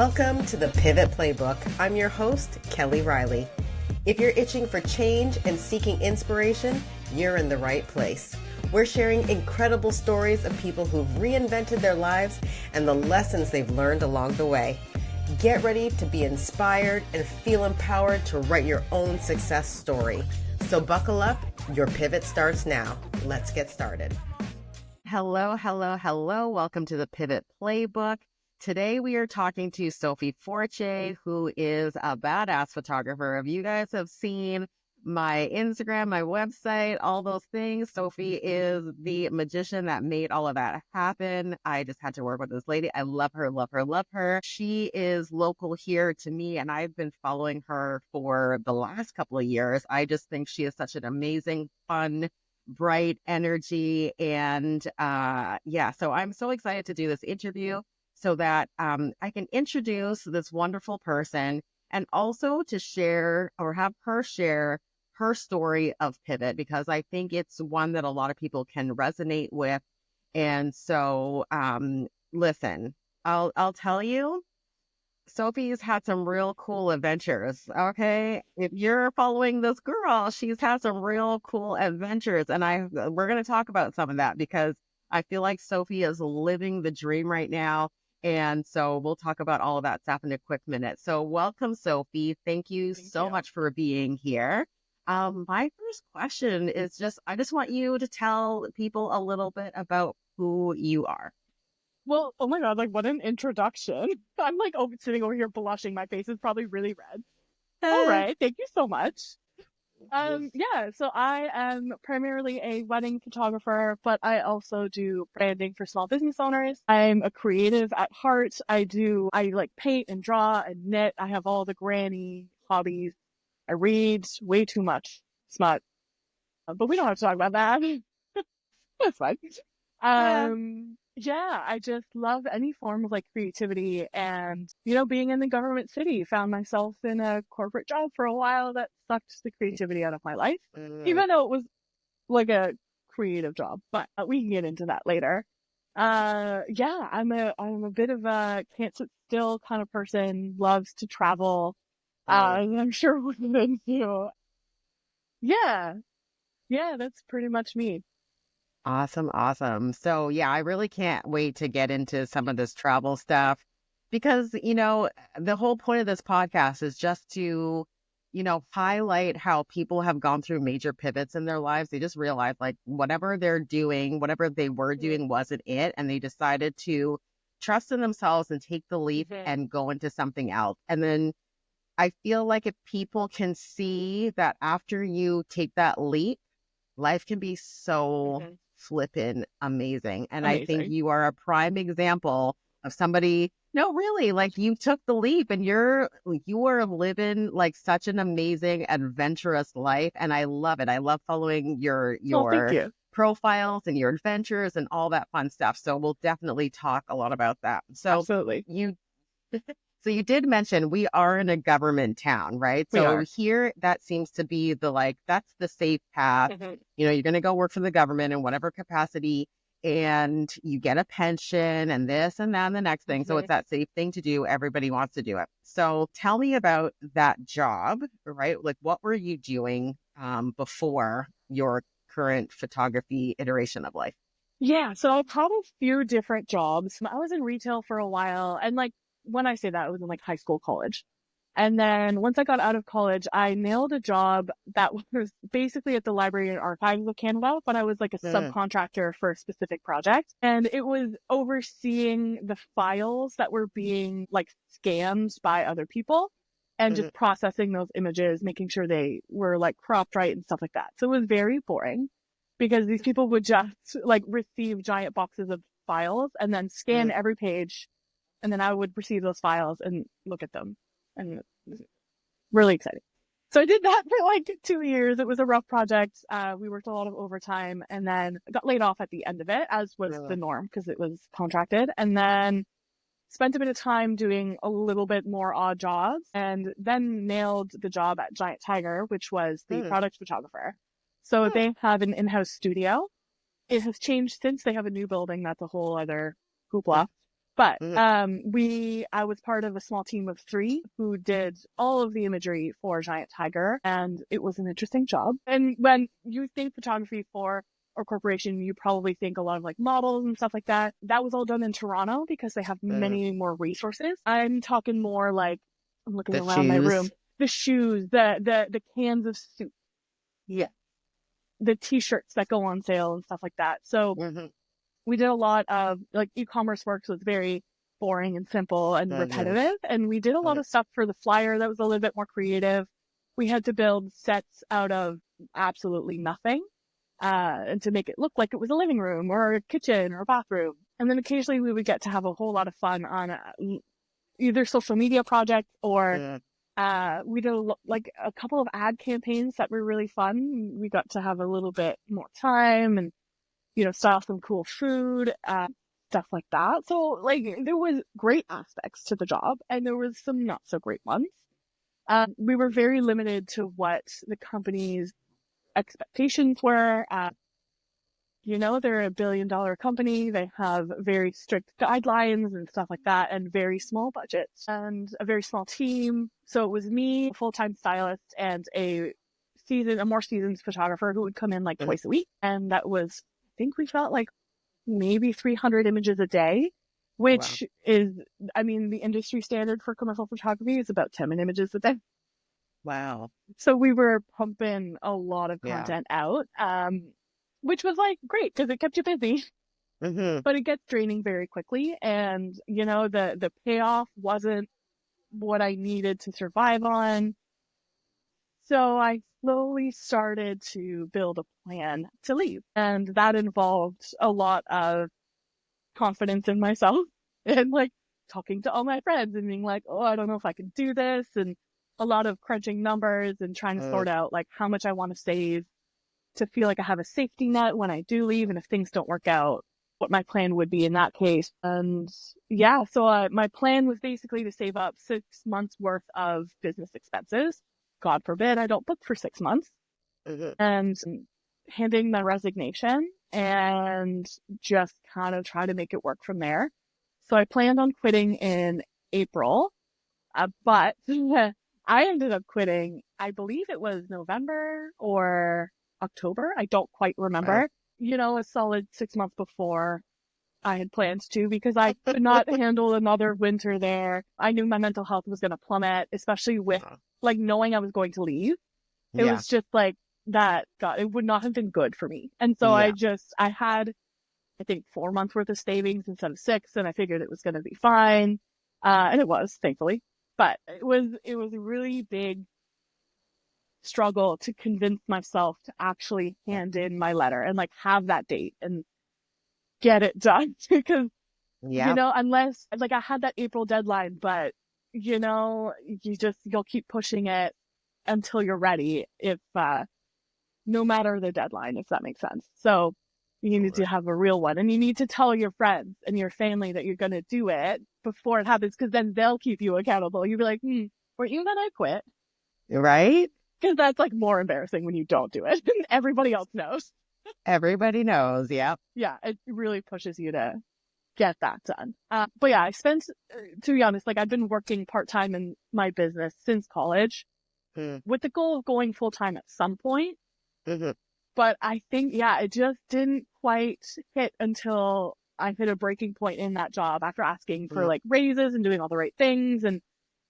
Welcome to the Pivot Playbook. I'm your host, Kelly Riley. If you're itching for change and seeking inspiration, you're in the right place. We're sharing incredible stories of people who've reinvented their lives and the lessons they've learned along the way. Get ready to be inspired and feel empowered to write your own success story. So buckle up, your pivot starts now. Let's get started. Hello. Welcome to the Pivot Playbook. Today we are talking to Sophie Fortier, who is a badass photographer. If you guys have seen my Instagram, my website, all those things, Sophie is the magician that made all of that happen. I just had to work with this lady. I love her. She is local here to me, and I've been following her for the last couple of years. I just think she is such an amazing, fun, bright energy. And so I'm so excited to do this interview so that I can introduce this wonderful person and also to share or have her share her story of pivot, because I think it's one that a lot of people can resonate with. And so, listen, I'll tell you, Sophie's had some real cool adventures. Okay. If you're following this girl, she's had some real cool adventures. And we're going to talk about some of that because I feel like Sophie is living the dream right now. And so we'll talk about all of that stuff in a quick minute. So welcome, Sophie. Thank you so much for being here. My first question is I just want you to tell people a little bit about who you are. Well, oh my God, like what an introduction. I'm like sitting over here blushing. My face is probably really red. All right. Thank you so much. So I am primarily a wedding photographer, but I also do branding for small business owners. I'm a creative at heart. I like paint and draw and knit. I have all the granny hobbies. I read way too much smut, but we don't have to talk about that. That's fine. I just love any form of like creativity, and being in the government city, found myself in a corporate job for a while that sucked the creativity out of my life, even though it was like a creative job, but we can get into that later. I'm a bit of a can't sit still kind of person, loves to travel. I'm sure we'll get into. Yeah, that's pretty much me. Awesome. So yeah, I really can't wait to get into some of this travel stuff because, the whole point of this podcast is just to, highlight how people have gone through major pivots in their lives. They just realized like whatever they're doing, whatever they were doing wasn't it. And they decided to trust in themselves and take the leap and go into something else. And then I feel like if people can see that after you take that leap, life can be so flippin' amazing. And I think you are a prime example of somebody, no, really, like you took the leap and you are living like such an amazing, adventurous life. And I love it. I love following your Thank you. profiles and your adventures and all that fun stuff. So we'll definitely talk a lot about that. So absolutely. So you did mention we are in a government town, right? So here that seems to be that's the safe path. You're going to go work for the government in whatever capacity and you get a pension and this and that and the next thing. So it's that safe thing to do. Everybody wants to do it. So tell me about that job, right? Like what were you doing before your current photography iteration of life? Yeah, so I've had a few different jobs. I was in retail for a while, and like when I say that, it was in like high school, college. And then once I got out of college, I nailed a job that was basically at the Library and Archives of Canada, but I was like a subcontractor for a specific project. And it was overseeing the files that were being like scanned by other people and just processing those images, making sure they were like cropped right and stuff like that. So it was very boring because these people would just like receive giant boxes of files and then scan every page. And then I would receive those files and look at them. And it was really exciting. So I did that for like 2 years. It was a rough project. We worked a lot of overtime and then got laid off at the end of it, as was the norm because it was contracted. And then spent a bit of time doing a little bit more odd jobs and then nailed the job at Giant Tiger, which was the product photographer. So they have an in-house studio. It has changed since. They have a new building. That's a whole other hoopla. But Mm-hmm. I was part of a small team of 3 who did all of the imagery for Giant Tiger, and it was an interesting job. And when you think photography for a corporation, you probably think a lot of like models and stuff like that. That was all done in Toronto because they have Mm-hmm. many more resources. I'm talking more like, I'm looking The around my room, shoes. the shoes, the cans of soup, Yeah. the t-shirts that go on sale and stuff like that. So Mm-hmm. we did a lot of like e-commerce work, so it's very boring and simple and Mm-hmm. repetitive. And we did a lot of stuff for the flyer that was a little bit more creative. We had to build sets out of absolutely nothing, and to make it look like it was a living room or a kitchen or a bathroom. And then occasionally we would get to have a whole lot of fun on either social media project or Mm-hmm. we did like a couple of ad campaigns that were really fun. We got to have a little bit more time and, style some cool food, stuff like that. So like there was great aspects to the job and there was some not so great ones. We were very limited to what the company's expectations were. They're $1 billion company. They have very strict guidelines and stuff like that, and very small budgets and a very small team. So it was me, a full-time stylist, and a more seasoned photographer who would come in like Mm-hmm. twice a week. And that was, I think we felt like maybe 300 images a day, Wow. which is, I mean, the industry standard for commercial photography is about 10 images a day. Wow. So we were pumping a lot of Yeah. content out, which was like great because it kept you busy, Mm-hmm. but it gets draining very quickly. And, the payoff wasn't what I needed to survive on. So I slowly started to build a plan to leave. And that involved a lot of confidence in myself and like talking to all my friends and being like, oh, I don't know if I can do this. And a lot of crunching numbers and trying to sort out like how much I want to save to feel like I have a safety net when I do leave. And if things don't work out, what my plan would be in that case. And yeah, so my plan was basically to save up 6 months worth of business expenses. God forbid I don't book for 6 months, Mm-hmm. and handing my resignation and just kind of try to make it work from there. So I planned on quitting in April, but I ended up quitting, I believe it was November or October. I don't quite Wow. remember. A solid 6 months before I had plans to, because I could not handle another winter there. I knew my mental health was going to plummet, especially with Uh, like knowing I was going to leave. It Yeah. was just like that. God, it would not have been good for me. And so Yeah. I had, I think 4 months worth of savings instead of 6, and I figured it was going to be fine. And it was, thankfully, but it was a really big struggle to convince myself to actually hand in my letter and like have that date and get it done because, Yeah. unless like I had that April deadline, but you'll keep pushing it until you're ready if, no matter the deadline, if that makes sense. So you need to Totally. have a real one and you need to tell your friends and your family that you're going to do it before it happens because then they'll keep you accountable. You'll be like, weren't you going to quit? Right? Because that's like more embarrassing when you don't do it. Everybody else knows. Everybody knows. Yeah. Yeah, it really pushes you to get that done. But yeah, I spent, to be honest, like I've been working part-time in my business since college Mm-hmm. with the goal of going full-time at some point. Mm-hmm. But I think, yeah, it just didn't quite hit until I hit a breaking point in that job after asking for like raises and doing all the right things and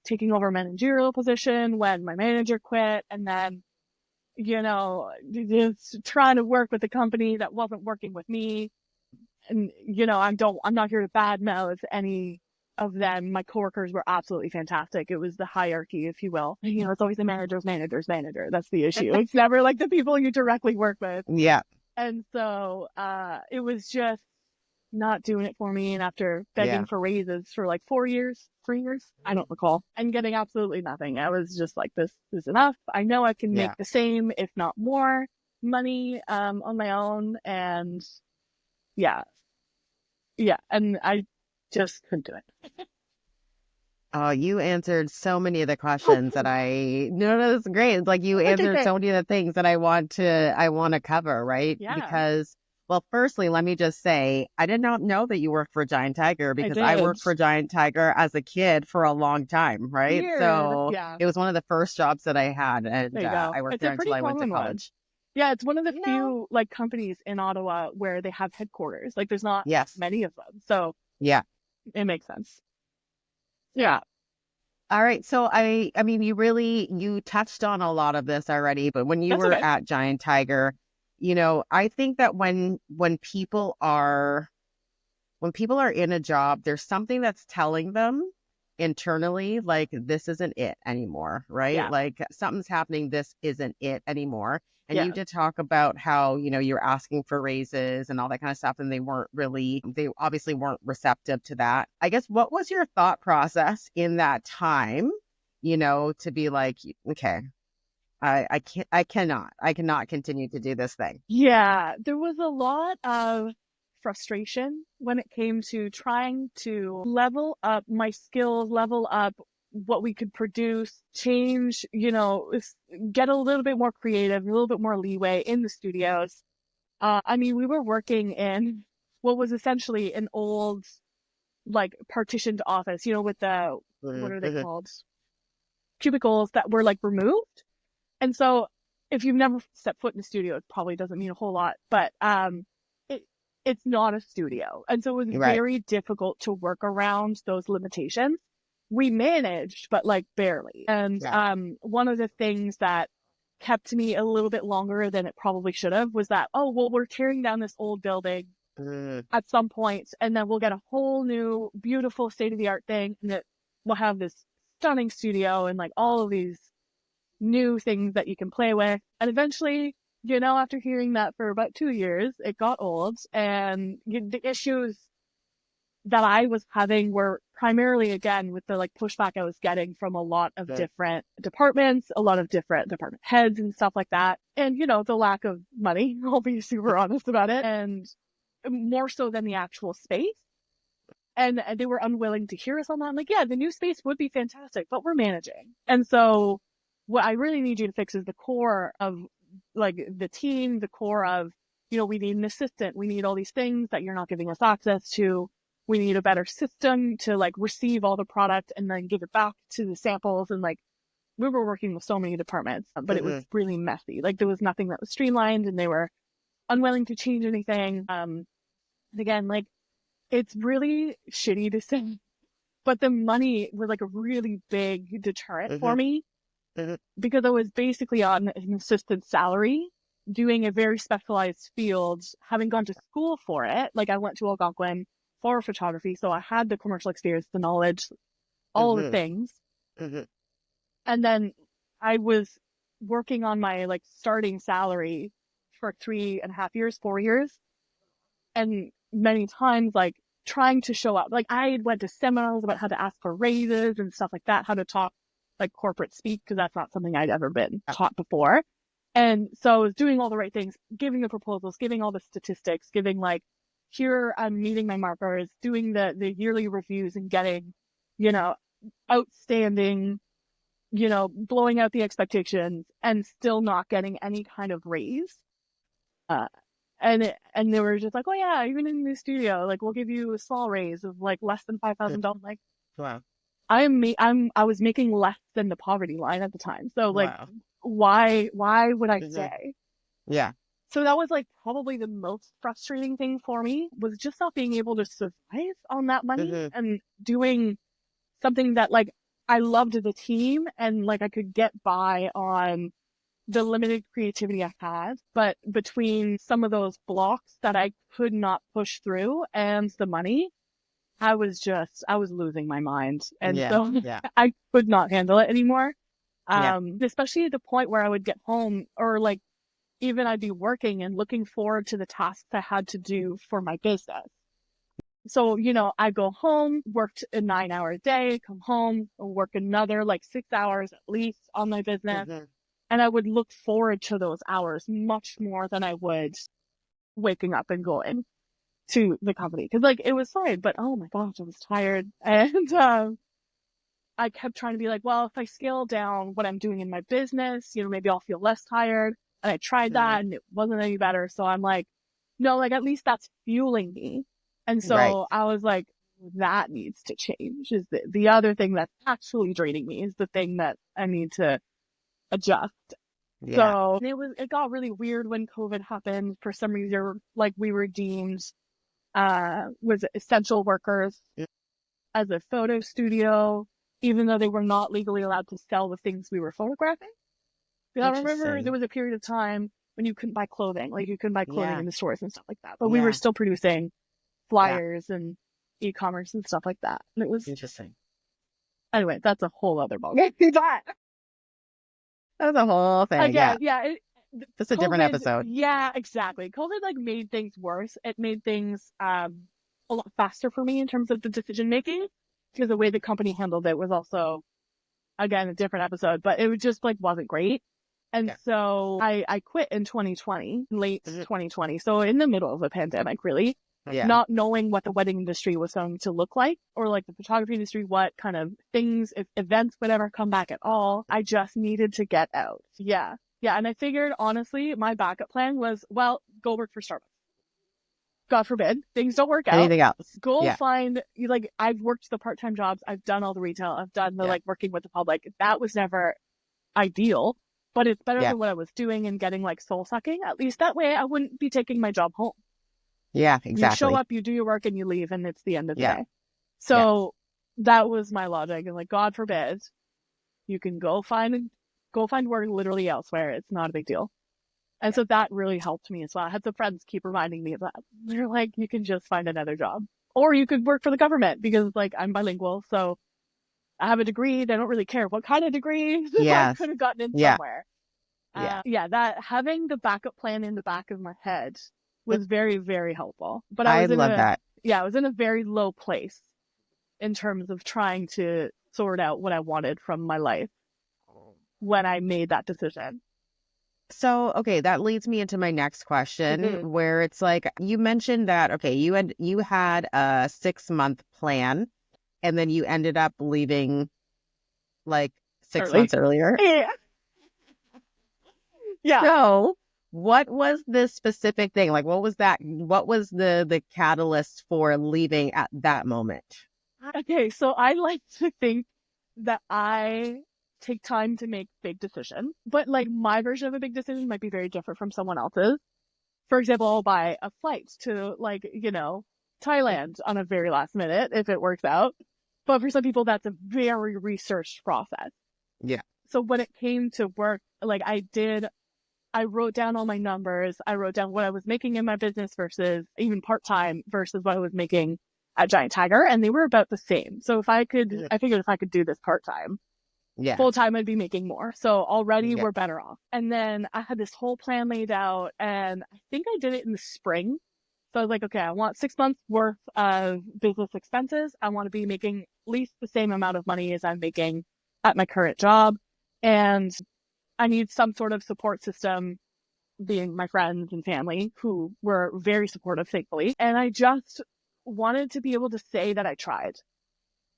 taking over a managerial position when my manager quit. And then, just trying to work with a company that wasn't working with me. And, I'm not here to badmouth any of them. My coworkers were absolutely fantastic. It was the hierarchy, if you will. It's always the manager's manager's manager. That's the issue. It's never like the people you directly work with. Yeah. And so, it was just not doing it for me. And after begging Yeah. for raises for like 4 years, 3 years, I don't recall, and getting absolutely nothing, I was just like, this is enough. I know I can make Yeah. the same, if not more money, on my own. And yeah, yeah. And I just couldn't do it. Oh, you answered so many of the questions that no, that's great. It's like you answered Okay. so many of the things that I want to cover, right? Yeah. Because Well, firstly, let me just say, I did not know that you worked for Giant Tiger I because I did. worked for Giant Tiger as a kid for a long time, right? Weird. So Yeah. it was one of the first jobs that I had, and There you go. I worked It's there a until pretty I went to common one. college. Yeah, it's one of the No. few like companies in Ottawa where they have headquarters. Like there's not Yes. many of them. So Yeah. it makes sense. Yeah. All right. So I mean, you touched on a lot of this already, but when you That's were okay. at Giant Tiger, I think that when people are in a job, there's something that's telling them internally, like, this isn't it anymore, right? Yeah. Like, something's happening. This isn't it anymore. And you Yeah. did talk about how, you're asking for raises and all that kind of stuff. And they obviously weren't receptive to that. I guess, what was your thought process in that time, to be like, okay, I cannot continue to do this thing. Yeah. There was a lot of frustration when it came to trying to level up my skills, level up what we could produce, change, get a little bit more creative, a little bit more leeway in the studios. I mean, we were working in what was essentially an old, like, partitioned office, with the, what are they Mhm. called? Cubicles that were like removed. And so if you've never stepped foot in a studio, it probably doesn't mean a whole lot, but, it, it's not a studio. And so it was Right. very difficult to work around those limitations. We managed, but like barely. And, Yeah. one of the things that kept me a little bit longer than it probably should have was that, oh, well, we're tearing down this old building Mm, at some point, and then we'll get a whole new, beautiful, state of the art thing, and it will have this stunning studio and like all of these new things that you can play with. And eventually, after hearing that for about 2 years, it got old, and the issues that I was having were primarily, again, with the like pushback I was getting from a lot of okay. different departments, a lot of different department heads and stuff like that. And, the lack of money, I'll be super honest about it. And more so than the actual space. And they were unwilling to hear us on that. I'm like, yeah, the new space would be fantastic, but we're managing. And so what I really need you to fix is the core of like the team, the core of, we need an assistant. We need all these things that you're not giving us access to. We need a better system to like receive all the product and then give it back to the samples. And like, we were working with so many departments, but it was Mhm. really messy. Like there was nothing that was streamlined, and they were unwilling to change anything. Again, like, it's really shitty to say, but the money was like a really big deterrent for Mhm. me Mhm. because I was basically on an assistant salary doing a very specialized field, having gone to school for it. Like I went to Algonquin for photography, so I had the commercial experience, the knowledge, all the Mhm. things. Mhm. And then I was working on my like starting salary for 3.5 years, 4 years. And many times, like, trying to show up. Like, I went to seminars about how to ask for raises and stuff like that, how to talk like corporate speak, because that's not something I'd ever been taught before. And so I was doing all the right things, giving the proposals, giving all the statistics, giving like, here I'm meeting my markers, doing the yearly reviews and getting, you know, outstanding, blowing out the expectations and still not getting any kind of raise. Uh, and they were just like, oh yeah, even in the studio, like we'll give you a small raise of like less than $5,000. Like Wow. I was making less than the poverty line at the time. So like, Wow. why would I Mhm. stay? Yeah. So that was like probably the most frustrating thing for me, was just not being able to survive on that money Mhm. and doing something that like I loved the team and like I could get by on the limited creativity I had, but between some of those blocks that I could not push through and the money, I was losing my mind. And Yeah. so Yeah. I could not handle it anymore. Yeah. Especially at the point where I would get home, or like even I'd be working and looking forward to the tasks I had to do for my business. So, I go home, worked a 9 hour day, come home, work another like 6 hours at least on my business. Mhm. And I would look forward to those hours much more than I would waking up and going to the company. Cause like it was fine, but oh my gosh, I was tired. And, I kept trying to be like, well, if I scale down what I'm doing in my business, maybe I'll feel less tired. And I tried Mhm. that and it wasn't any better. So I'm like, no, like at least that's fueling me. And so Right. I was like, that needs to change. Is the other thing that's actually draining me is the thing that I need to adjust. Yeah. So it got really weird when COVID happened. For some reason, like we were deemed was essential workers as a photo studio, even though they were not legally allowed to sell the things we were photographing. I remember there Interesting. was a period of time when you couldn't buy clothing, like you couldn't buy clothing Yeah. in the stores and stuff like that. But we were Yeah. still producing Yeah. flyers and e-commerce and stuff like that. And it was, Interesting. anyway, that's a whole other ballgame. That's a whole thing. Again, Yeah. That's a different COVID, episode. yeah, exactly. COVID like made things worse. It made things a lot faster for me in terms of the decision making, because the way the company handled it was also, again, a different episode, but it was just like wasn't great. And Yeah. so I quit in 2020, late 2020. So in the middle of a pandemic, really. Yeah. Not knowing what the wedding industry was going to look like, or like the photography industry, what kind of things, if events would ever come back at all. I just needed to get out. Yeah. Yeah. And I figured, honestly, my backup plan was, well, go work for Starbucks. God forbid things don't work out. Anything else? Go Yeah. find, like, I've worked the part-time jobs. I've done all the retail. I've done the like working with the public. That was never ideal, but it's better than what I was doing and getting like soul sucking. At least that way I wouldn't be taking my job home. Yeah, exactly. You show up, you do your work, and you leave, and it's the end of the Yeah. day. So that was my logic. And like, God forbid, you can go find work literally elsewhere. It's not a big deal. And so that really helped me as well. I had some friends keep reminding me of that. They're like, you can just find another job, or you could work for the government, because like I'm bilingual, so I have a degree. They don't really care what kind of degree. I could have gotten in somewhere. That having the backup plan in the back of my head was very, very helpful. But I love that. Yeah, I was in a very low place in terms of trying to sort out what I wanted from my life when I made that decision. So, okay, that leads me into my next question, where it's like, you mentioned that, okay, you had a 6-month plan, and then you ended up leaving like 6 months earlier. Yeah. So what was the specific thing? Like, what was the catalyst for leaving at that moment? Okay, so I like to think that I take time to make big decisions, but like my version of a big decision might be very different from someone else's. For example, I'll buy a flight to like, Thailand on a very last minute if it works out. But for some people, that's a very researched process. Yeah. So when it came to work, like I wrote down all my numbers. I wrote down what I was making in my business versus even part-time versus what I was making at Giant Tiger. And they were about the same. So I figured if I could do this part-time, full-time, I'd be making more. So already we're better off. And then I had this whole plan laid out, and I think I did it in the spring. So I was like, okay, I want 6 months worth of business expenses. I want to be making at least the same amount of money as I'm making at my current job. And I need some sort of support system, being my friends and family, who were very supportive, thankfully. And I just wanted to be able to say that I tried.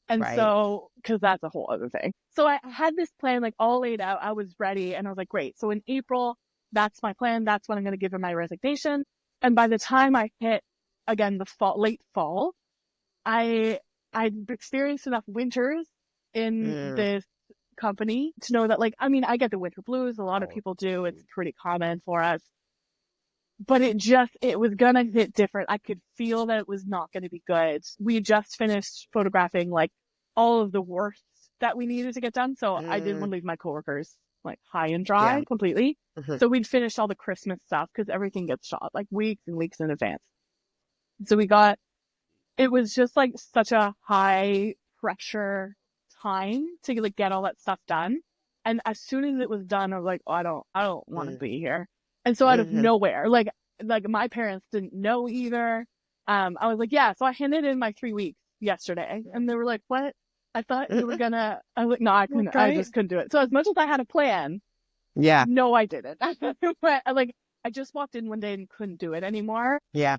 And so, because that's a whole other thing. So I had this plan like all laid out. I was ready, and I was like, great. So in April, that's my plan. That's when I'm going to give in my resignation. And by the time I hit, again, late fall, I'd experienced enough winters in this company to know that, like, I mean, I get the winter blues. A lot of people do. It's pretty common for us. But it was going to hit different. I could feel that it was not going to be good. We just finished photographing like all of the work that we needed to get done. So I didn't want to leave my coworkers like high and dry completely. So we'd finished all the Christmas stuff because everything gets shot like weeks and weeks in advance. So it was just like such a high pressure time to like get all that stuff done. And as soon as it was done, I was like, oh, I don't want to be here. And so out of nowhere, like my parents didn't know either. I was like, yeah. So I handed in my 3 weeks yesterday, and they were like, what? I thought you were gonna. I was like, no, I couldn't. I just couldn't do it. So as much as I had a plan, no, I didn't. I just walked in one day and couldn't do it anymore. Yeah.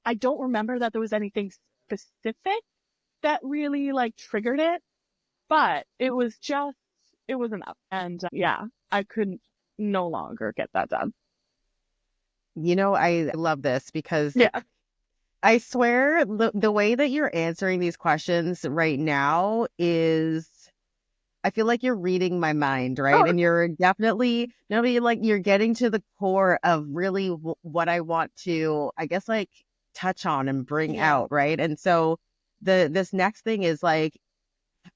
I don't remember that there was anything specific that really like triggered it, but it was enough. And I couldn't no longer get that done. I love this because Yeah. I swear the way that you're answering these questions right now is, I feel like you're reading my mind, right? Oh, And you're definitely, like you're getting to the core of really what I want to, I guess, like touch on and bring yeah. out, right? And so this next thing is like,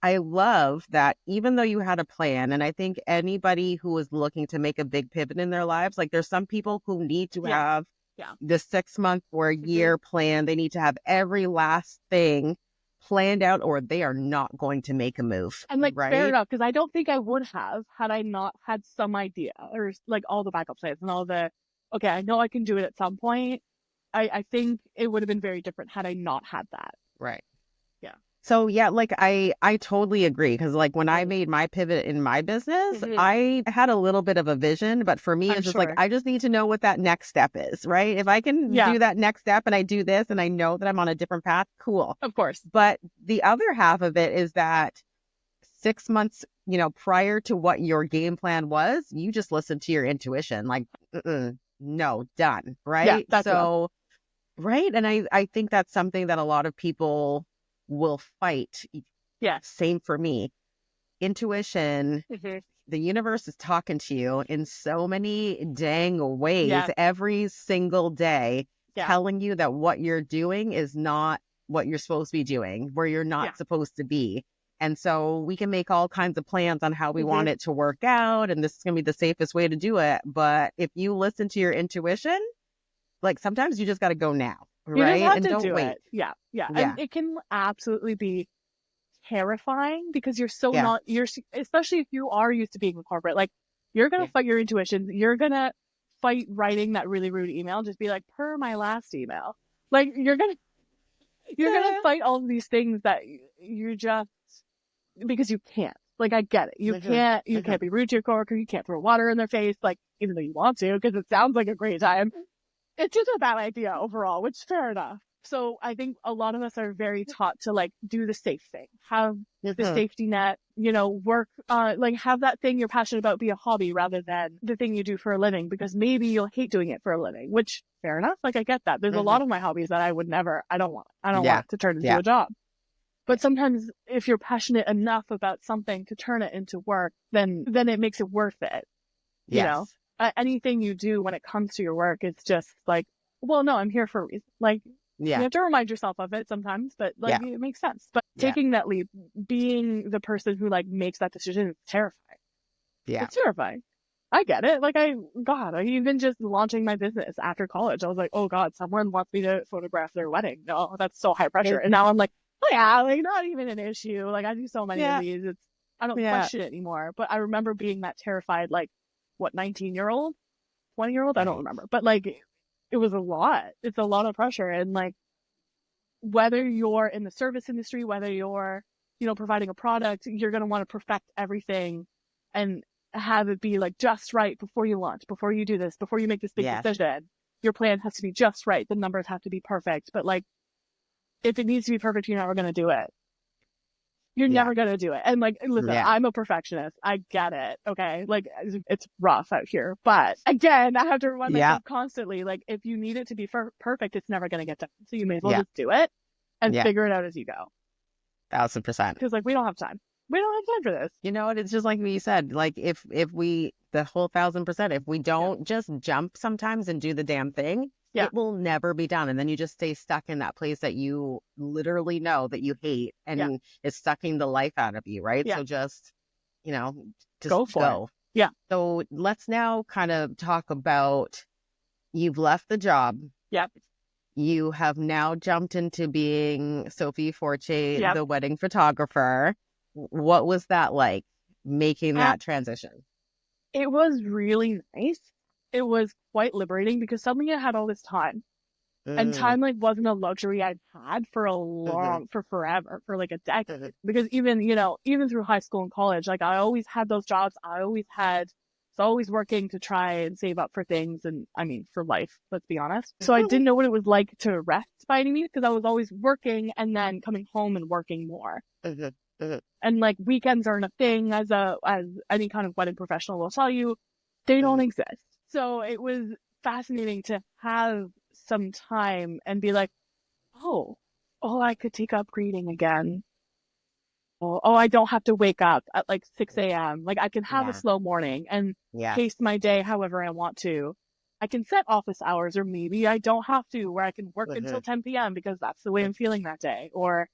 I love that even though you had a plan, and I think anybody who is looking to make a big pivot in their lives, like there's some people who need to Yeah. have Yeah. the 6 month or a year plan. They need to have every last thing planned out or they are not going to make a move. And like, fair Right. enough, because I don't think I would have had I not had some idea or like all the backup plans and all the, okay, I know I can do it at some point. I think it would have been very different had I not had that. Right. Yeah. So yeah, like I totally agree because like when I made my pivot in my business, I had a little bit of a vision, but for me I'm it's just like sure. I just need to know what that next step is, right? If I can Yeah. do that next step and I do this and I know that I'm on a different path, cool. Of course. But the other half of it is that 6 months, prior to what your game plan was, you just listened to your intuition, like, no, done, right? Yeah, that's enough. So, right. And I think that's something that a lot of people will fight. Yeah. Same for me. Intuition, the universe is talking to you in so many dang ways every single day, telling you that what you're doing is not what you're supposed to be doing, where you're not supposed to be. And so we can make all kinds of plans on how we want it to work out. And this is going to be the safest way to do it. But if you listen to your intuition, like sometimes you just got to go now. Right. You just have and to don't do wait. it. Yeah. And it can absolutely be terrifying because you're so not, especially if you are used to being in corporate, like you're going to fight your intuition. You're going to fight writing that really rude email. Just be like, per my last email. Like you're going to fight all of these things that you're just, because you can't. Like I get it. You can't be rude to your coworker. You can't throw water in their face. Like even though you want to, because it sounds like a great time. It's just a bad idea overall, which is fair enough. So I think a lot of us are very taught to like do the safe thing, have the safety net, work, like have that thing you're passionate about be a hobby rather than the thing you do for a living, because maybe you'll hate doing it for a living, which fair enough. Like I get that. There's a lot of my hobbies that I don't want it to turn into a job. But sometimes if you're passionate enough about something to turn it into work, then it makes it worth it. You know, anything you do when it comes to your work, it's just like, well, no, I'm here for a reason. Like, you have to remind yourself of it sometimes, but like it makes sense. But taking that leap, being the person who like makes that decision is terrifying. Yeah. It's terrifying. I get it. Like even just launching my business after college, I was like, oh God, someone wants me to photograph their wedding. No, that's so high pressure. And now I'm like, oh yeah, like not even an issue. Like I do so many of these. I don't question it anymore. But I remember being that terrified, like, 19-year-old, 20-year-old? I don't remember. But like, it was a lot. It's a lot of pressure. And like, whether you're in the service industry, whether you're, providing a product, you're going to want to perfect everything and have it be like just right before you launch, before you do this, before you make this big decision. Your plan has to be just right. The numbers have to be perfect. But like, if it needs to be perfect, you're never going to do it. You're never going to do it. And like, listen, I'm a perfectionist. I get it. Okay. Like it's rough out here, but again, I have to remind myself constantly, like if you need it to be perfect, it's never going to get done. So you may as well just do it and figure it out as you go. 1,000%. Because like, we don't have time. We don't have time for this. It's just like you said, like if we, the whole 1,000%, if we don't just jump sometimes and do the damn thing, it will never be done. And then you just stay stuck in that place that you literally know that you hate and it's sucking the life out of you, right? So just, just go for it. Yeah. So let's now kind of talk about, you've left the job. Yep. You have now jumped into being Sophie Fortier, the wedding photographer. What was that like, making that transition? It was really nice. It was quite liberating because suddenly I had all this time. And time like wasn't a luxury I'd had for for forever, for like a decade. Because even through high school and college, like I always had those jobs. I was always working to try and save up for things. And I mean, for life, let's be honest. So I didn't know what it was like to rest by any means because I was always working and then coming home and working more. And like weekends aren't a thing, as any kind of wedding professional will tell you, they don't exist. So it was fascinating to have some time and be like, oh, I could take up reading again. Oh, I don't have to wake up at like 6 a.m. Like I can have a Yeah. slow morning and Yeah. pace my day however I want to. I can set office hours, or maybe I don't have to, where I can work until 10 p.m. because that's the way I'm feeling that day. Or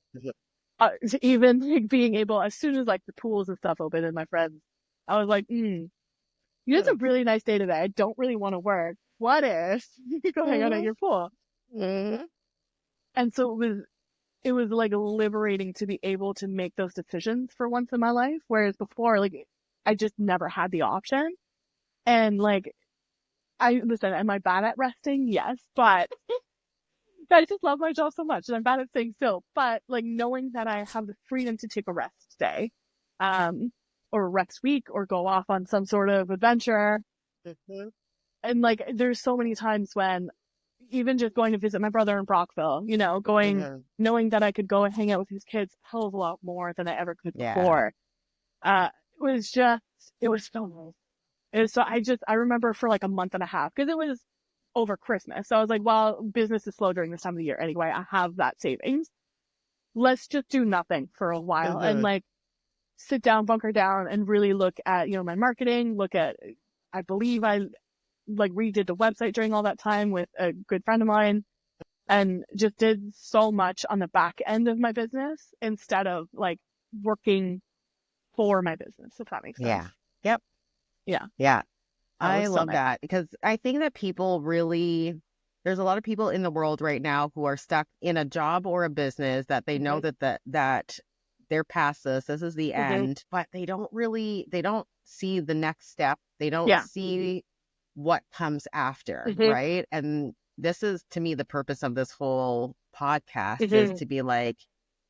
even like being able, as soon as like the pools and stuff open and my friends, I was like, it's a really nice day today. I don't really want to work. What if you go hang out at your pool? Mm-hmm. And so it was like liberating to be able to make those decisions for once in my life. Whereas before, like I just never had the option. And like, listen, am I bad at resting? Yes, but I just love my job so much and I'm bad at staying still. But like knowing that I have the freedom to take a rest day, or a rest week, or go off on some sort of adventure. Mm-hmm. And like, there's so many times when even just going to visit my brother in Brockville, knowing that I could go and hang out with his kids a hell of a lot more than I ever could before. It was so nice. I remember for like a month and a half, because it was over Christmas. So I was like, well, business is slow during this time of the year anyway. I have that savings. Let's just do nothing for a while and like sit down, bunker down, and really look at, my marketing, I believe I like redid the website during all that time with a good friend of mine, and just did so much on the back end of my business instead of like working for my business, if that makes sense. Yeah. Yep. Yeah. Yeah. I So love nice. that, because I think that there's a lot of people in the world right now who are stuck in a job or a business that they know that they're past this. This is the end, but they don't see the next step. They don't see what comes after, right? And this is, to me, the purpose of this whole podcast is to be like,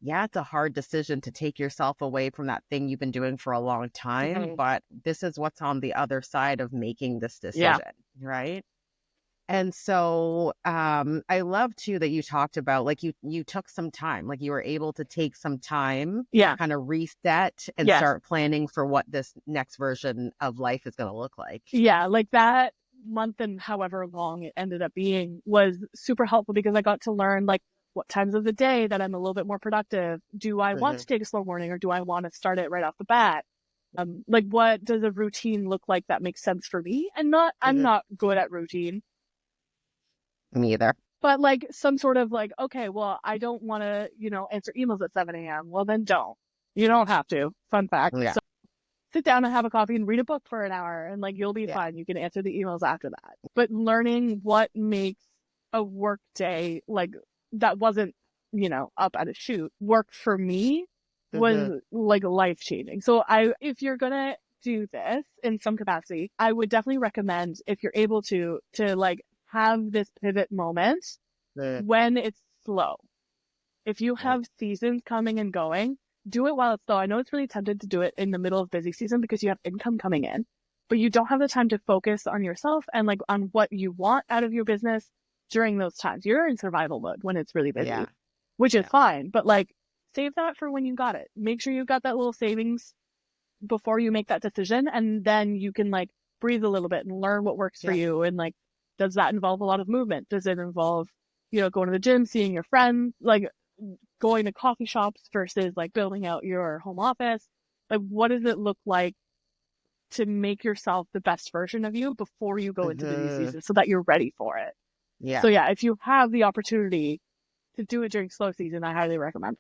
yeah, it's a hard decision to take yourself away from that thing you've been doing for a long time, but this is what's on the other side of making this decision, right? And so I love too that you talked about like you took some time, like you were able to take some time, kind of reset and start planning for what this next version of life is going to look like. Yeah, like that month and however long it ended up being was super helpful, because I got to learn like what times of the day that I'm a little bit more productive. Do I want to take a slow morning, or do I want to start it right off the bat? Like what does a routine look like that makes sense for me? And I'm not good at routine. Me either. But like some sort of like, okay, well, I don't want to, answer emails at 7 a.m. Well, then don't. You don't have to. Fun fact. Yeah. So sit down and have a coffee and read a book for an hour, and like you'll be fine. You can answer the emails after that. But learning what makes a work day like that wasn't, up at a shoot work for me was like life changing. So if you're gonna do this in some capacity, I would definitely recommend, if you're able to like have this pivot moment when it's slow. If you have seasons coming and going, do it while it's slow. I know it's really tempted to do it in the middle of busy season because you have income coming in, but you don't have the time to focus on yourself and like on what you want out of your business during those times. You're in survival mode when it's really busy, which is fine, but like save that for when you got it. Make sure you've got that little savings before you make that decision, and then you can like breathe a little bit and learn what works for you. And like, does that involve a lot of movement? Does it involve, going to the gym, seeing your friends, like going to coffee shops versus like building out your home office? Like, what does it look like to make yourself the best version of you before you go into busy season so that you're ready for it? Yeah. So yeah, if you have the opportunity to do it during slow season, I highly recommend.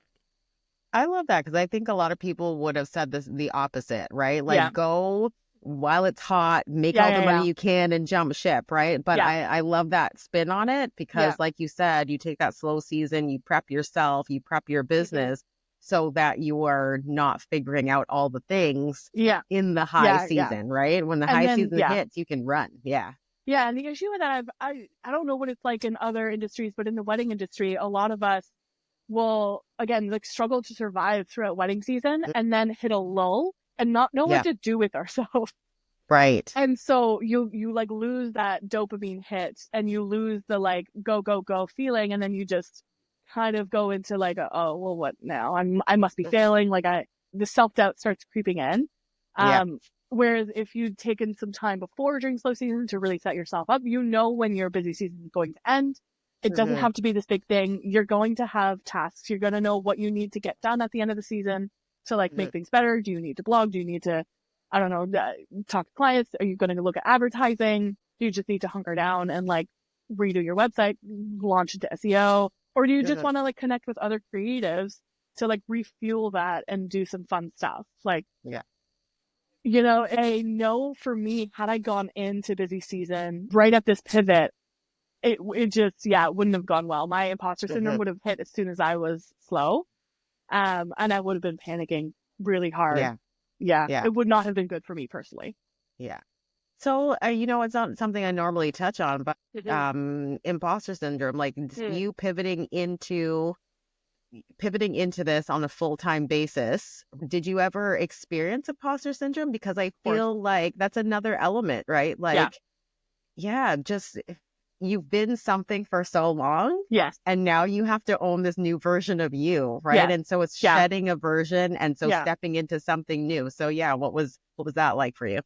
I love that, because I think a lot of people would have said the opposite, right? Like go while it's hot, make all the money you can and jump ship, right? But I love that spin on it, because like you said, you take that slow season, you prep yourself, you prep your business so that you are not figuring out all the things in the high season, right? When the high season hits, you can run. Yeah. Yeah, and the issue with that, I don't know what it's like in other industries, but in the wedding industry, a lot of us will, again, like struggle to survive throughout wedding season and then hit a lull and not know what to do with ourselves. Right. And so you like lose that dopamine hit, and you lose the like go, go, go feeling. And then you just kind of go into like, oh, what now? I must be failing. Like the self-doubt starts creeping in. Whereas if you'd taken some time before during slow season to really set yourself up, you know when your busy season is going to end. It doesn't have to be this big thing. You're going to have tasks. You're going to know what you need to get done at the end of the season to like make things better. Do you need to blog? Do you need to, I don't know, talk to clients? Are you going to look at advertising? Do you just need to hunker down and like redo your website, launch into SEO? Or do you just want to like connect with other creatives to like refuel that and do some fun stuff? Like, you know, a no for me, had I gone into busy season right at this pivot, it just, it wouldn't have gone well. My imposter syndrome would have hit as soon as I was slow. And I would have been panicking really hard. Yeah. It would not have been good for me personally. Yeah. So, you know, it's not something I normally touch on, but imposter syndrome, like you pivoting into this on a full-time basis. Did you ever experience imposter syndrome? Because I feel like that's another element, right? Like, just you've been something for so long. Yes. And now you have to own this new version of you, right? Yeah. And so it's shedding a version and so stepping into something new. So what was that like for you?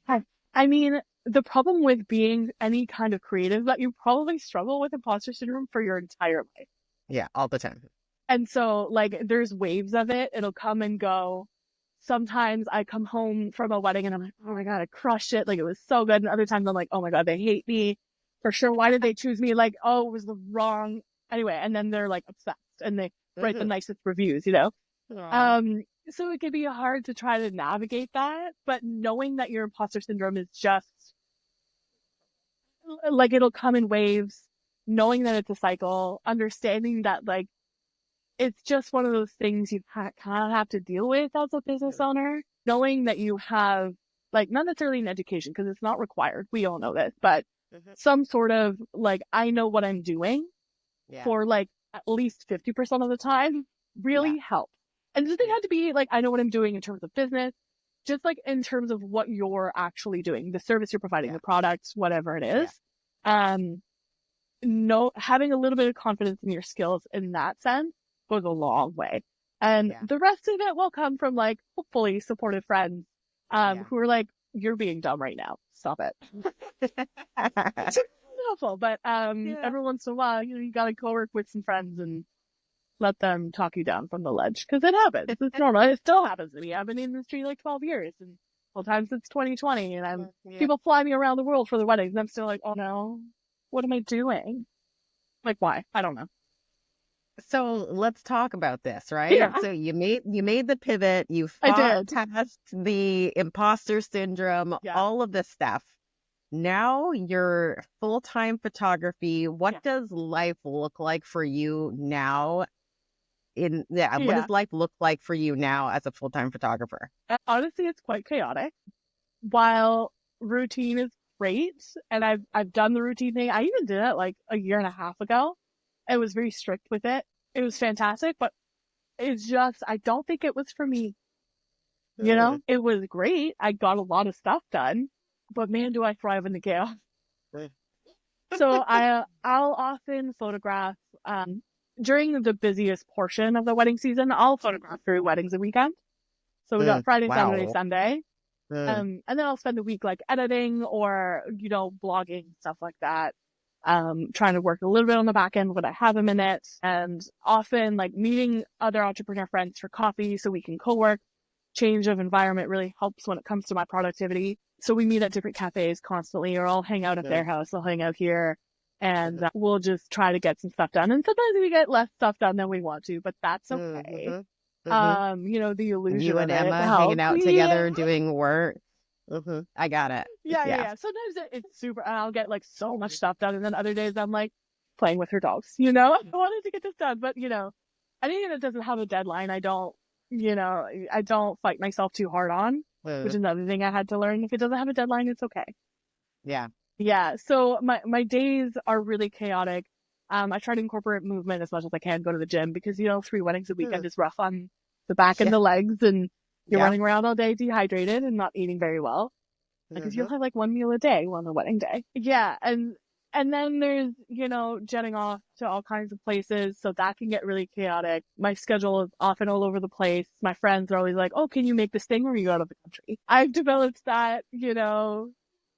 I mean, the problem with being any kind of creative that you probably struggle with imposter syndrome for your entire life. Yeah, all the time. And so like there's waves of it. It'll come and go. Sometimes I come home from a wedding and I'm like, oh my God, I crushed it. Like it was so good. And other times I'm like, oh my God, they hate me. For sure. Why did they choose me? Like, oh, it was the wrong. Anyway, and then they're like obsessed and they write the nicest reviews, you know? So it can be hard to try to navigate that, but knowing that your imposter syndrome is just like, it'll come in waves, knowing that it's a cycle, understanding that like, it's just one of those things you kind of have to deal with as a business owner, knowing that you have like, not necessarily an education because it's not required. We all know this, but some sort of like, I know what I'm doing for like at least 50% of the time really helps. And it doesn't have to be like, I know what I'm doing in terms of business, just like in terms of what you're actually doing, the service you're providing, the products, whatever it is. Having a little bit of confidence in your skills in that sense goes a long way. And the rest of it will come from like hopefully supportive friends who are like, you're being dumb right now. Stop it. It's awful, but every once in a while, you know, you gotta go work with some friends and let them talk you down from the ledge because it happens. It's normal. It still happens to me. I've been in the industry like 12 years, and sometimes it's 2020, and people fly me around the world for their weddings, and I'm still like, oh no, what am I doing? Like, why? I don't know. So let's talk about this, right? Yeah. So you made the pivot, you fought past the imposter syndrome, all of this stuff. Now you're full-time photography. What does life look like for you now? What does life look like for you now as a full-time photographer? Honestly, it's quite chaotic. While routine is great, and I've done the routine thing. I even did it like a year and a half ago. I was very strict with it. It was fantastic, but it's just, I don't think it was for me. You know, it was great. I got a lot of stuff done, but man, do I thrive in the chaos. So I'll often photograph, during the busiest portion of the wedding season, I'll photograph 3 weddings a weekend. So we got Friday, Saturday, Sunday. And then I'll spend the week like editing or, you know, blogging, stuff like that. Trying to work a little bit on the back end when I have a minute, and often like meeting other entrepreneur friends for coffee so we can co-work. Change of environment really helps when it comes to my productivity. So we meet at different cafes constantly, or I'll hang out at their house, I'll hang out here, and we'll just try to get some stuff done. And sometimes we get less stuff done than we want to, but that's okay. You know, the illusion you and of it Emma helps. hanging out together doing work. I got it. Yeah. Sometimes it's super, and I'll get like so much stuff done, and then other days I'm like playing with her dogs. You know, I wanted to get this done, but you know, anything that doesn't have a deadline, I don't fight myself too hard on, which is another thing I had to learn. If it doesn't have a deadline, it's okay. Yeah. So my days are really chaotic. I try to incorporate movement as much as I can. Go to the gym because, you know, 3 weddings a weekend is rough on the back and the legs, and you're running around all day dehydrated and not eating very well because you'll have like 1 meal a day on the wedding day. Yeah. And And then there's, jetting off to all kinds of places. So that can get really chaotic. My schedule is often all over the place. My friends are always like, oh, can you make this thing where you go out of the country? I've developed that,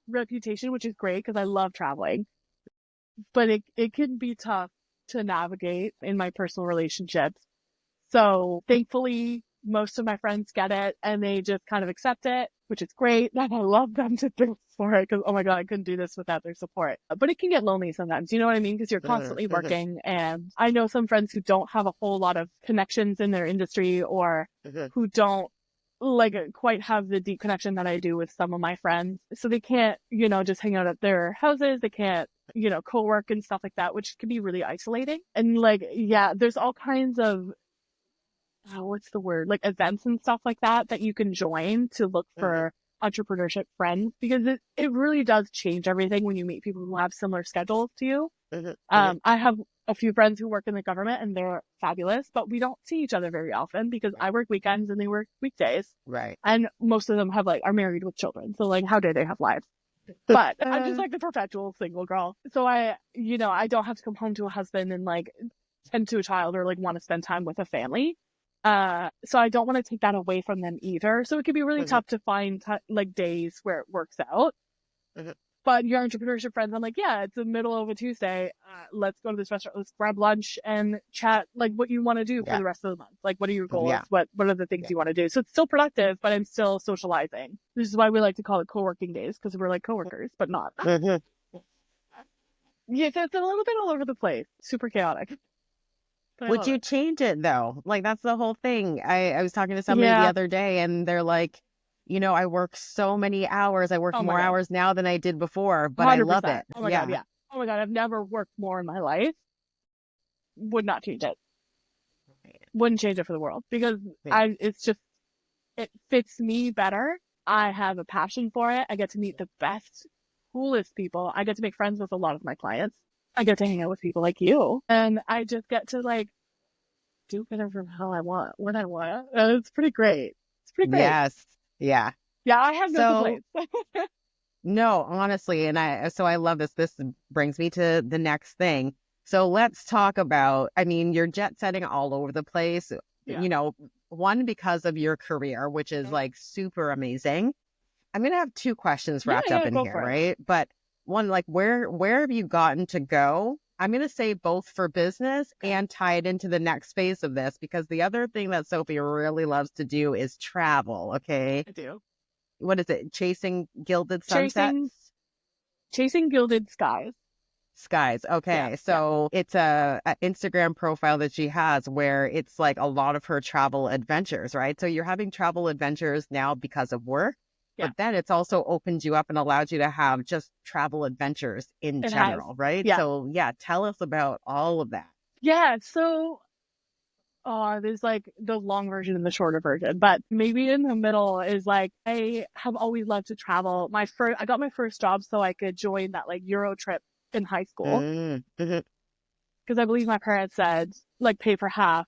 reputation, which is great because I love traveling. But it can be tough to navigate in my personal relationships. So thankfully, most of my friends get it and they just kind of accept it, which is great. And I love them to do for it because, oh my God, I couldn't do this without their support. But it can get lonely sometimes. You know what I mean? Because you're constantly working. And I know some friends who don't have a whole lot of connections in their industry or who don't quite have the deep connection that I do with some of my friends. So they can't, just hang out at their houses. They can't, co-work and stuff like that, which can be really isolating. And there's all kinds of what's the word? Events and stuff like that you can join to look for entrepreneurship friends because it really does change everything when you meet people who have similar schedules to you. I have a few friends who work in the government and they're fabulous, but we don't see each other very often because I work weekends and they work weekdays. Right. And most of them are married with children. So how dare they have lives? But I'm just the perpetual single girl. So I don't have to come home to a husband and tend to a child or want to spend time with a family. So I don't want to take that away from them either. So it can be really tough to find days where it works out. But your entrepreneurship friends, I'm yeah, it's the middle of a Tuesday. Let's go to this restaurant. Let's grab lunch and chat what you want to do for the rest of the month. What are your goals? What are the things you want to do? So it's still productive, but I'm still socializing. This is why we like to call it co-working days because we're coworkers, but not. Yeah, so it's a little bit all over the place. Super chaotic. Would you change it though? That's the whole thing. I was talking to somebody the other day and they're I work so many hours. I work more hours now than I did before, but 100%. I love it. Oh my God, yeah. Oh my God, I've never worked more in my life. Would not change it. Wouldn't change it for the world because it fits me better. I have a passion for it. I get to meet the best, coolest people. I get to make friends with a lot of my clients. I get to hang out with people like you. And I just get to do whatever the hell I want, when I want. It's pretty great. It's pretty great. Yes. Yeah. Yeah, I have no complaints. No, honestly. And I love this. This brings me to the next thing. So let's talk about, you're jet setting all over the place, one, because of your career, which is super amazing. I'm going to have two questions wrapped up in here, right? But one, where have you gotten to go? I'm going to say both for business and tie it into the next phase of this, because the other thing that Sophie really loves to do is travel. Okay. I do. What is it? Chasing Gilded Sunsets? Chasing Gilded Skies. Skies. Okay. Yeah, so it's a Instagram profile that she has where it's a lot of her travel adventures, right? So you're having travel adventures now because of work. Yeah. But then it's also opened you up and allowed you to have just travel adventures in general, right? Yeah. So tell us about all of that. Yeah. So there's the long version and the shorter version, but maybe in the middle is I have always loved to travel. I got my first job so I could join that Euro trip in high school. Because I believe my parents said pay for half.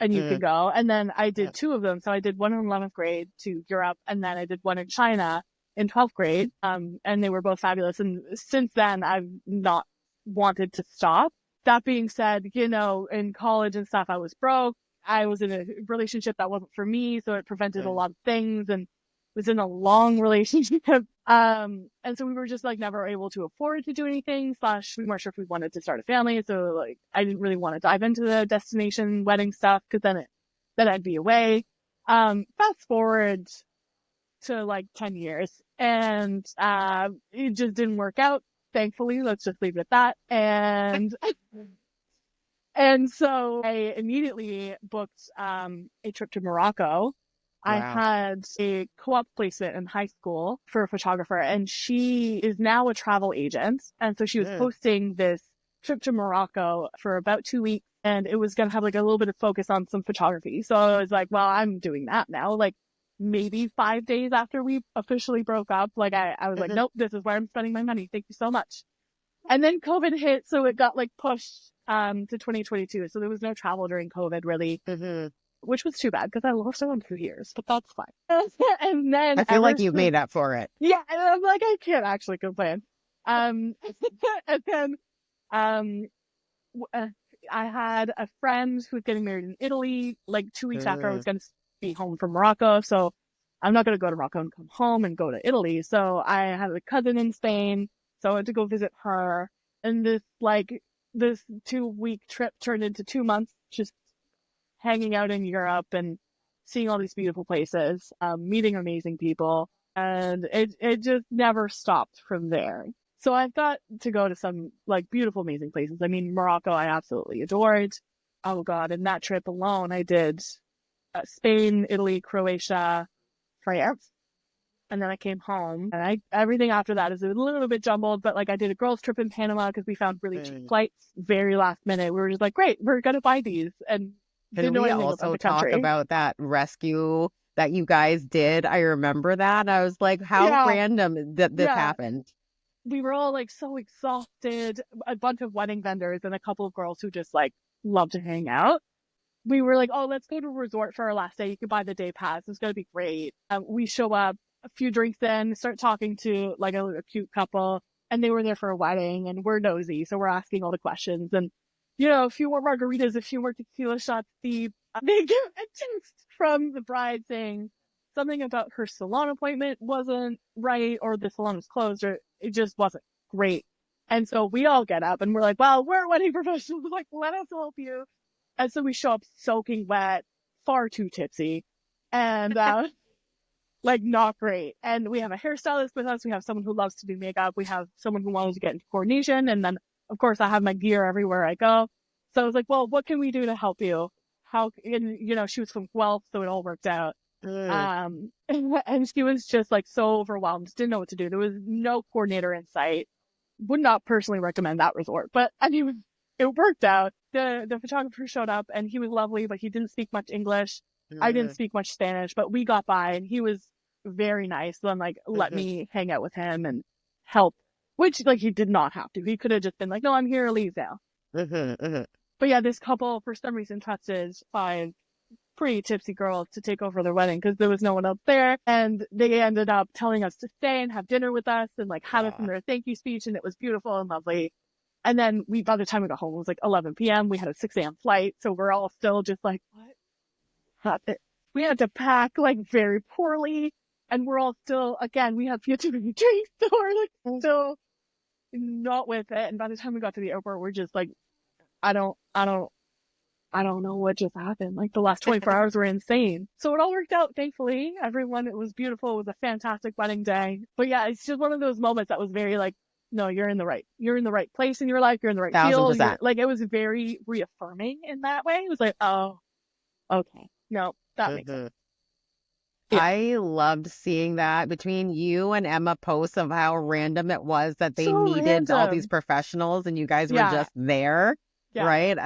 And you can go. And then I did two of them. So I did one in 11th grade to Europe, and then I did one in China in 12th grade. And they were both fabulous. And since then, I've not wanted to stop. That being said, in college and stuff, I was broke. I was in a relationship that wasn't for me. So it prevented a lot of things, and was in a long relationship. And so we were just never able to afford to do anything, / we weren't sure if we wanted to start a family. So I didn't really want to dive into the destination wedding stuff because then I'd be away. Fast forward to 10 years and, it just didn't work out. Thankfully, let's just leave it at that. And so I immediately booked, a trip to Morocco. Wow. I had a co-op placement in high school for a photographer, and she is now a travel agent. And so she was hosting this trip to Morocco for about 2 weeks, and it was going to have a little bit of focus on some photography. So I was well, I'm doing that now. Maybe 5 days after we officially broke up, I was nope, this is where I'm spending my money. Thank you so much. And then COVID hit, so it got pushed to 2022. So there was no travel during COVID really. Which was too bad because I lost it on 2 years, but that's fine. And then I feel like you've made up for it. Yeah, and I'm I can't actually complain. And then, um, I had a friend who was getting married in Italy, like 2 weeks after I was going to be home from Morocco. So I'm not going to go to Morocco and come home and go to Italy. So I had a cousin in Spain. So I went to go visit her. And this 2-week trip turned into 2 months, just hanging out in Europe and seeing all these beautiful places, meeting amazing people. And it just never stopped from there. So I've got to go to some like beautiful, amazing places. I mean, Morocco, I absolutely adored. Oh God. And that trip alone, I did Spain, Italy, Croatia, France. And then I came home and everything after that is a little bit jumbled, but like I did a girls trip in Panama because we found really cheap flights very last minute. We were just like, great, we're going to buy these. And didn't Can know we anything about also the talk country. about that rescue that you guys did? I remember that. I was like, how Yeah. random that this Yeah. happened. We were all like so exhausted, a bunch of wedding vendors and a couple of girls who just like love to hang out. We were like, oh, let's go to a resort for our last day. You can buy the day pass. It's going to be great. We show up, a few drinks in, start talking to like a cute couple, and they were there for a wedding, and we're nosy. So we're asking all the questions, and a few more margaritas, a few more tequila shots deep. They get a text from the bride saying something about her salon appointment wasn't right, or the salon was closed, or it just wasn't great. And so we all get up and we're like, well, we're wedding professionals. Like, let us help you. And so we show up soaking wet, far too tipsy, and like not great. And we have a hairstylist with us. We have someone who loves to do makeup. We have someone who wanted to get into coordination. And then, of course, I have my gear everywhere I go. So I was like, well, what can we do to help you? And she was from Guelph, so it all worked out. And she was just like so overwhelmed, didn't know what to do. There was no coordinator in sight. Would not personally recommend that resort, but anyway, it worked out. The photographer showed up and he was lovely, but he didn't speak much English. I didn't speak much Spanish, but we got by and he was very nice. Then like let me hang out with him and help, which like he did not have to. He could have just been like, no, I'm here, leave now. But yeah, this couple for some reason trusted 5 pretty tipsy girls to take over their wedding because there was no one else there, and they ended up telling us to stay and have dinner with us and like have us in their thank you speech, and it was beautiful and lovely. And then by the time we got home, it was like 11 p.m. We had a 6 a.m. flight, so we're all still just like, what happened? We had to pack like very poorly, and we're all still, again, we had too many drinks, so we're like still not with it. And by the time we got to the airport, we're just like, I don't know what just happened. Like the last 24 hours were insane. So it all worked out, thankfully. Everyone, it was beautiful. It was a fantastic wedding day. But yeah, it's just one of those moments that was very like, no, you're in the right place in your life. You're in the right field. Like it was very reaffirming in that way. It was like, oh, okay. No, that makes sense. Yeah. I loved seeing that between you and Emma posts of how random it was that they needed all these professionals and you guys were just there. Yeah. Right.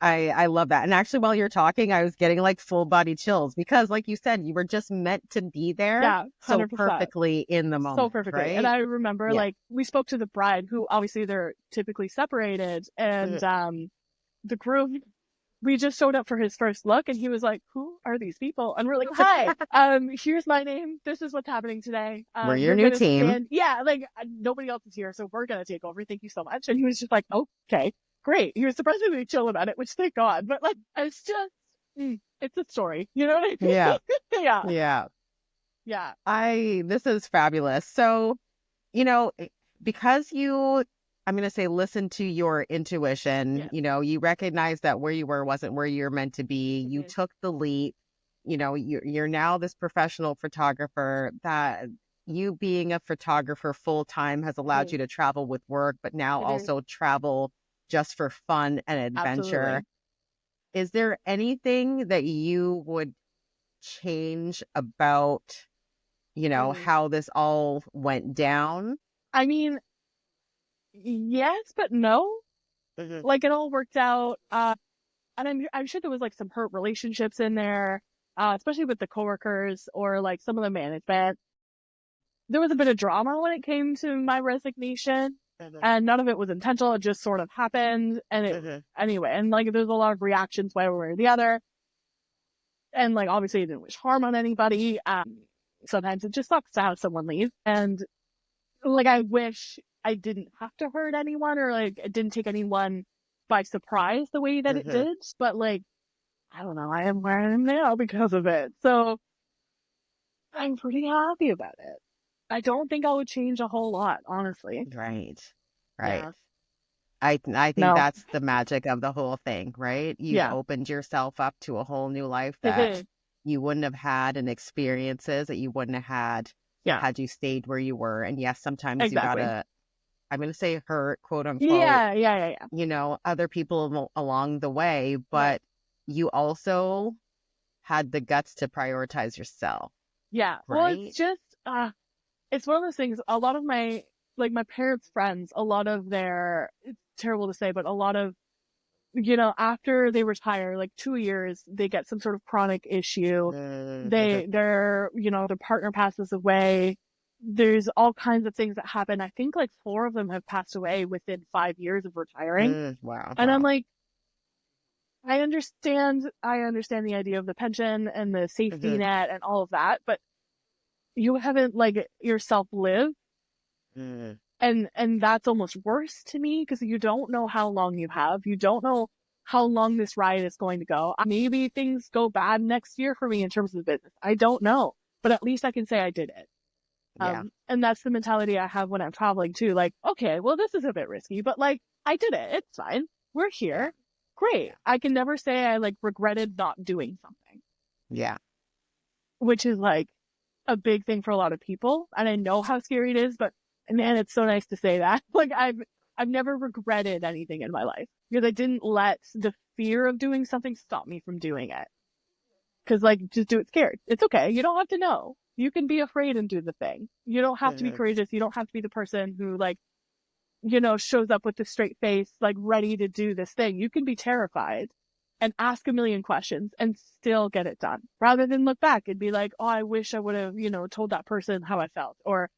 I love that. And actually, while you're talking, I was getting like full body chills because like you said, you were just meant to be there. Yeah, 100%. So perfectly in the moment. So perfectly. Right? And I remember like we spoke to the bride who obviously they're typically separated, and the groom, we just showed up for his first look and he was like, who are these people? And we're like, hi, here's my name. This is what's happening today. We're your new team. Yeah. Like nobody else is here. So we're going to take over. Thank you so much. And he was just like, okay. Great. He was surprisingly chill about it, which thank God. But like, it's just, it's a story. You know what I mean? Yeah. Yeah. Yeah. This is fabulous. So, because I'm going to say, listen to your intuition, you recognize that where you were wasn't where you're meant to be. You took the leap, you're now this professional photographer. That you being a photographer full time has allowed you to travel with work, but now also travel just for fun and adventure. Absolutely. Is there anything that you would change about, how this all went down? I mean, yes, but no. Like it all worked out. And I'm sure there was like some hurt relationships in there, especially with the coworkers or like some of the management. There was a bit of drama when it came to my resignation. And none of it was intentional. It just sort of happened. And anyway, and like there's a lot of reactions one way or the other. And like obviously it didn't wish harm on anybody. Sometimes it just sucks to have someone leave. And like I wish I didn't have to hurt anyone, or like it didn't take anyone by surprise the way that it did. But like, I don't know, I am where I am now because of it. So I'm pretty happy about it. I don't think I would change a whole lot, honestly. Right. Yeah. I think No. that's the magic of the whole thing, right? You've Yeah. opened yourself up to a whole new life that you wouldn't have had, and experiences that you wouldn't have had Yeah. had you stayed where you were. And yes, sometimes you Exactly. gotta, I'm going to say hurt, quote unquote, Yeah. you know, other people along the way, but you also had the guts to prioritize yourself. Yeah. Right? Well, it's just, it's one of those things, a lot of my parents' friends, a lot of their, it's terrible to say, but a lot of, you know, after they retire, like 2 years, they get some sort of chronic issue. Their partner passes away. There's all kinds of things that happen. I think like 4 of them have passed away within 5 years of retiring. Wow. And I'm like, I understand the idea of the pension and the safety net and all of that, but you haven't like yourself lived. And that's almost worse to me, because you don't know how long you have. You don't know how long this ride is going to go. Maybe things go bad next year for me in terms of the business. I don't know, but at least I can say I did it. And that's the mentality I have when I'm traveling too. Like, okay, well, this is a bit risky, but like, I did it. It's fine. We're here. Great. I can never say I like regretted not doing something. Yeah. Which is like a big thing for a lot of people. And I know how scary it is, but man, it's so nice to say that. Like, I've never regretted anything in my life, because I didn't let the fear of doing something stop me from doing it. Because like, just do it scared. It's okay. You don't have to know. You can be afraid and do the thing. You don't have to be courageous. You don't have to be the person who like, you know, shows up with a straight face, like ready to do this thing. You can be terrified and ask a million questions and still get it done, rather than look back and be like, oh, I wish I would have, you know, told that person how I felt, or,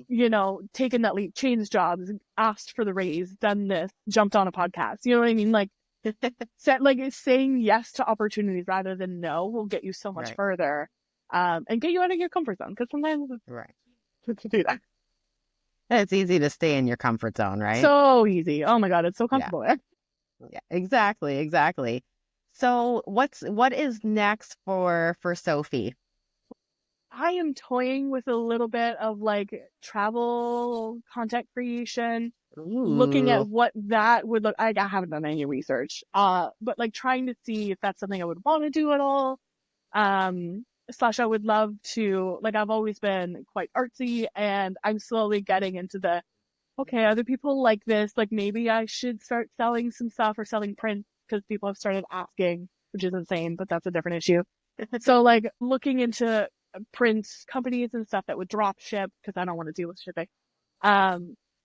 you know, taken that leap, changed jobs, asked for the raise, done this, jumped on a podcast. You know what I mean? Like, saying yes to opportunities rather than no will get you so much further, and get you out of your comfort zone. Because sometimes to do that. It's easy to stay in your comfort zone, right? So easy. Oh my God, it's so comfortable there. Yeah, exactly. So what is next for Sophie? I am toying with a little bit of like travel content creation, looking at what that would look. I haven't done any research, but like trying to see if that's something I would want to do at all. Slash, I would love to, like, I've always been quite artsy, and I'm slowly getting into the, okay, other people like this, like maybe I should start selling some stuff or selling prints, because people have started asking, which is insane, but that's a different issue. So like looking into print companies and stuff that would drop ship, because I don't want to deal with shipping.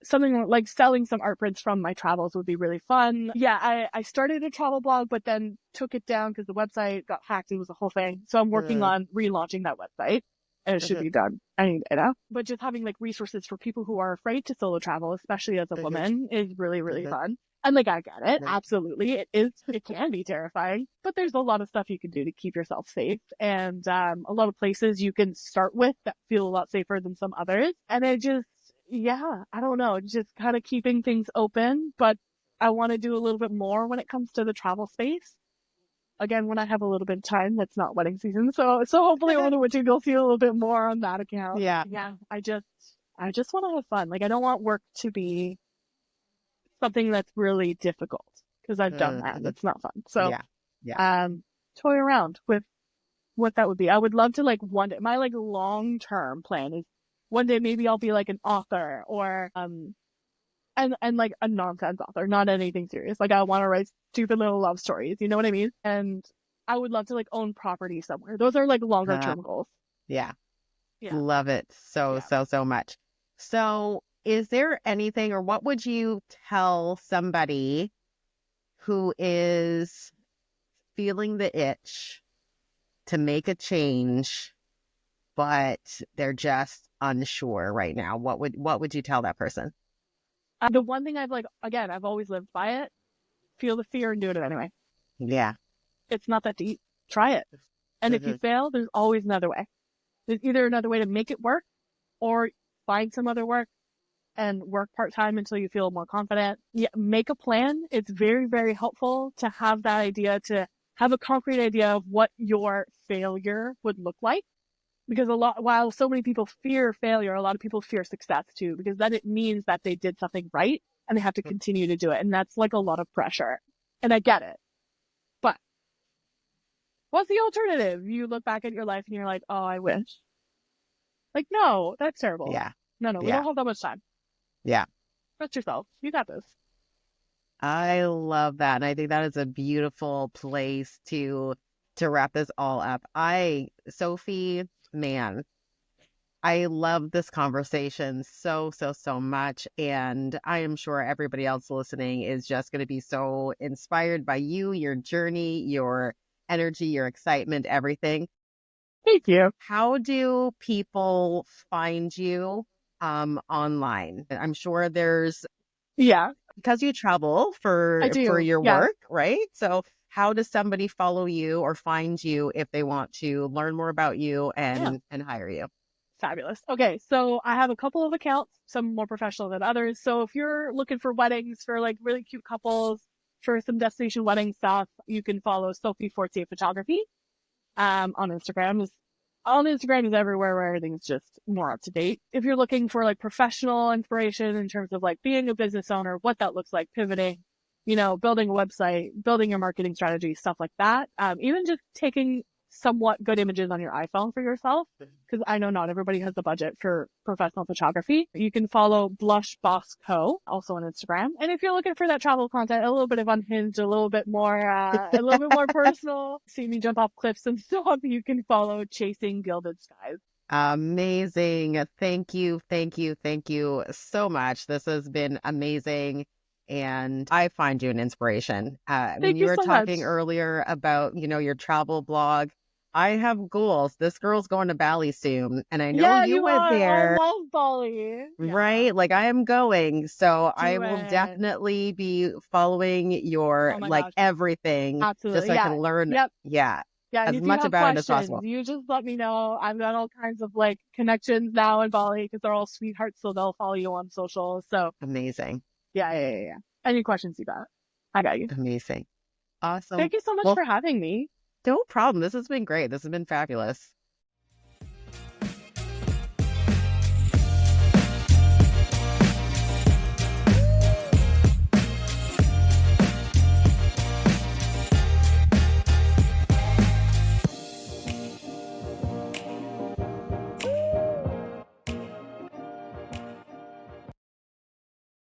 Something like selling some art prints from my travels would be really fun. Yeah, I started a travel blog, but then took it down because the website got hacked. It was a whole thing. So I'm working on relaunching that website, and it should be done. But just having like resources for people who are afraid to solo travel, especially as a woman, is really, really fun. And like, I get it. Absolutely. It can be terrifying, but there's a lot of stuff you can do to keep yourself safe. And, a lot of places you can start with that feel a lot safer than some others. And I don't know, just kind of keeping things open, but I want to do a little bit more when it comes to the travel space. Again, when I have a little bit of time, that's not wedding season. So hopefully over the winter, you'll see a little bit more on that account. Yeah. I just want to have fun. Like, I don't want work to be something that's really difficult, because I've done that. It's not fun. So, toy around with what that would be. I would love to, like, one day, my like long-term plan is one day maybe I'll be like an author, or and like a nonsense author, not anything serious. Like, I want to write stupid little love stories, you know what I mean? And I would love to like own property somewhere. Those are like longer term goals. Yeah. Love it so much. So is there anything, or what would you tell somebody who is feeling the itch to make a change, but they're just unsure right now? What would you tell that person? The one thing I've always lived by it: feel the fear and do it anyway. Yeah. It's not that deep. Try it. And if you fail, there's always another way. There's either another way to make it work, or find some other work and work part-time until you feel more confident. Yeah, make a plan. It's very, very helpful to have that idea, to have a concrete idea of what your failure would look like. Because while so many people fear failure, a lot of people fear success too, because then it means that they did something right and they have to continue to do it. And that's like a lot of pressure. And I get it. But what's the alternative? You look back at your life and you're like, oh, I wish. Like, no, that's terrible. Yeah. No, we don't have that much time. Yeah. Trust yourself. You got this. I love that. And I think that is a beautiful place to wrap this all up. Sophie, man, I love this conversation so much. And I am sure everybody else listening is just going to be so inspired by you, your journey, your energy, your excitement, everything. Thank you. How do people find you online? I'm sure there's, because you travel for your work, right? So how does somebody follow you or find you if they want to learn more about you and hire you? Fabulous. Okay, so I have a couple of accounts, some more professional than others. So if you're looking for weddings for like really cute couples, for some destination wedding stuff, you can follow Sophie Fortier Photography on Instagram. On Instagram is everywhere where everything's just more up to date. If you're looking for like professional inspiration in terms of like being a business owner, what that looks like, pivoting, building a website, building your marketing strategy, stuff like that. Even just taking somewhat good images on your iPhone for yourself, because I know not everybody has the budget for professional photography. You can follow Blush Boss Co. also on Instagram. And if you're looking for that travel content, a little bit of unhinged, a little bit more personal, see me jump off cliffs and stuff, you can follow Chasing Gilded Skies. Amazing. Thank you so much. This has been amazing. And I find you an inspiration. When you were talking earlier about, your travel blog, I have goals. This girl's going to Bali soon, and I know you went there. I love Bali. Right? Like I am going. So I will definitely be following your everything. Absolutely. Just so I can learn. Yep. Yeah. Yeah, as much about it as possible. You just let me know. I've got all kinds of connections now in Bali because they're all sweethearts, so they'll follow you on social. So amazing. Yeah. Any questions you got? I got you. Amazing. Awesome. Thank you so much for having me. No problem. This has been great. This has been fabulous.